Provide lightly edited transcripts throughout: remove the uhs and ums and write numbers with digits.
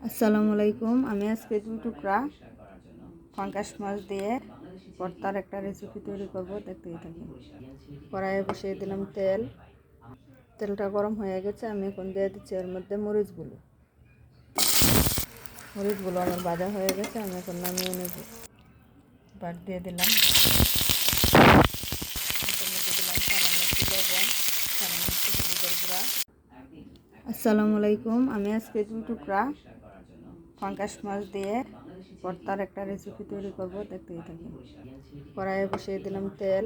আসসালামু আলাইকুম। আমি আজকে দুই টুকরা পাঙ্গাস মাছ দিয়ে ভর্তার একটা রেসিপি তৈরি করব, দেখতেই থাকি। কড়াইয়ে বসিয়ে দিলাম তেল। তেলটা গরম হয়ে গেছে, আমি এখন দিয়ে দিচ্ছি এর মধ্যে মরিচগুলো আমার ভাজা হয়ে গেছে, আমি এখন নামিয়ে নেব। বাট দিয়ে দিলাম, আসসালামু আলাইকুম। আমি আজকে দুই টুকরা পাঙ্গাস মাছ দিয়ে ভর্তার একটা রেসিপি তৈরি করব, দেখতেই থাকি। কড়াইয়ে বসিয়ে দিলাম তেল।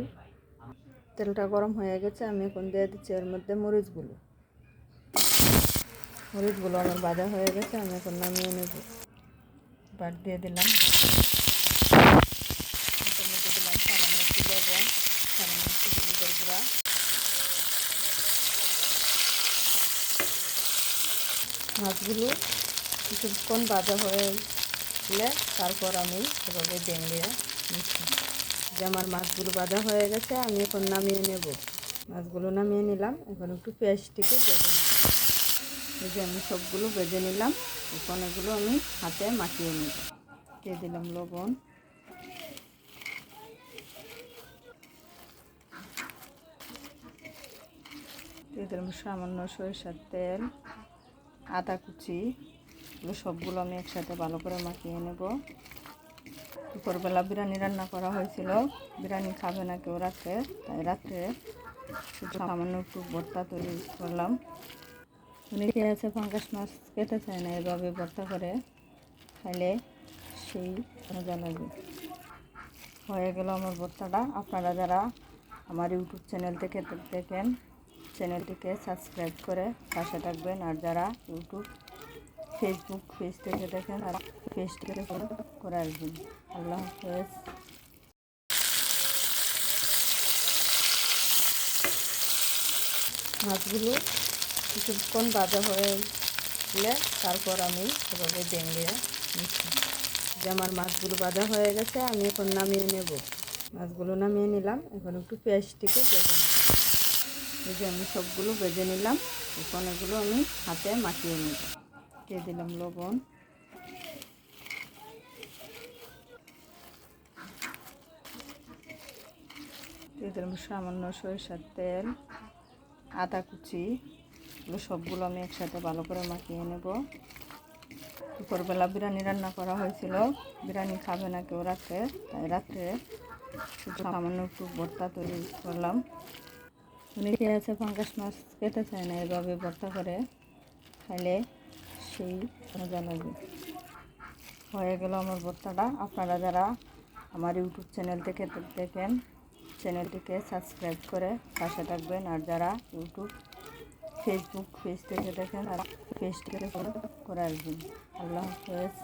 তেলটা গরম হয়ে গেছে, আমি এখন দিয়ে দিচ্ছি এর মধ্যে মরিচগুলো আমার ভাজা হয়ে গেছে, আমি এখন নামিয়ে নেব। বাট দিয়ে দিলাম, সামান্য একটু লবণ, সামান্য একটু হলুদের গুঁড়া। মাছগুলো কিছুক্ষণ ভাজা হয়ে গেলে তারপর আমি এভাবে ভেঙে নিচ্ছি। যে আমার মাছগুলো ভাজা হয়ে গেছে, আমি এখন নামিয়ে নেব। মাছগুলো নামিয়ে নিলাম, এখন একটু পেঁয়াজটিকে ভেজে নেব। এই যে আমি সবগুলো ভেজে নিলাম, এখন এগুলো আমি হাতে মাখিয়ে নেব। দিয়ে দিলাম লবণ, দিয়ে দিলাম সামান্য সরিষার তেল, আদা কুচি। এগুলো সবগুলো আমি একসাথে ভালো করে মাখিয়ে নেব। দুপুরবেলা বিরিয়ানি রান্না করা হয়েছিল, বিরিয়ানি খাবে না কেউ রাত্রে, তাই রাত্রে শুধু সামান্য একটু ভর্তা তৈরি করলাম। অনেকে আছে পাঙ্গাস মাছ খেতে চায় না, এভাবে ভর্তা করে খাইলে সেই মজা লাগে। হয়ে গেল আমার ভর্তাটা। আপনারা যারা আমার ইউটিউব চ্যানেল থেকে দেখেন, চ্যানেলটিকে সাবস্ক্রাইব করে পাশে থাকবেন। আর যারা ফেসবুক পেজ থেকে দেখেন, আর পেজটিকে ফলো করে আসবেন। আল্লাহ হাফেজ। মাছগুলো কিছুক্ষণ ভাজা হয়ে গেলে তারপর আমি এভাবে ভেঙে নিচ্ছি। যে আমার মাছগুলো ভাজা হয়ে গেছে, আমি এখন নামিয়ে নেব। মাছগুলো নামিয়ে নিলাম, এখন একটু পেঁয়াজটিকে ভেজে নেব। এই যে আমি সবগুলো ভেজে নিলাম, এখন এগুলো আমি হাতে মাখিয়ে নেব। দিয়ে দিলাম লবণ, দিয়ে দিলাম সামান্য সরিষার তেল, আদা কুচি। এগুলো সবগুলো আমি একসাথে ভালো করে মাখিয়ে নেব। দুপুরবেলা বিরিয়ানি রান্না করা হয়েছিল, বিরিয়ানি খাবে না কেউ রাত্রে, তাই রাত্রে শুধু সামান্য একটু ভর্তা তৈরি করলাম। অনেকে আছে পাঙ্গাস মাছ খেতে চায় না, এভাবে ভর্তা করে খাইলে সেই মজা লাগে। হয়ে গেল আমার ভর্তাটা। আপনারা যারা আমার ইউটিউব চ্যানেল থেকে দেখেন, চ্যানেলটিকে সাবস্ক্রাইব করে পাশে থাকবেন। আর যারা ফেসবুক পেজ থেকে দেখেন, আর পেজটিকে ফলো করে আসবেন। আল্লাহ হাফেজ।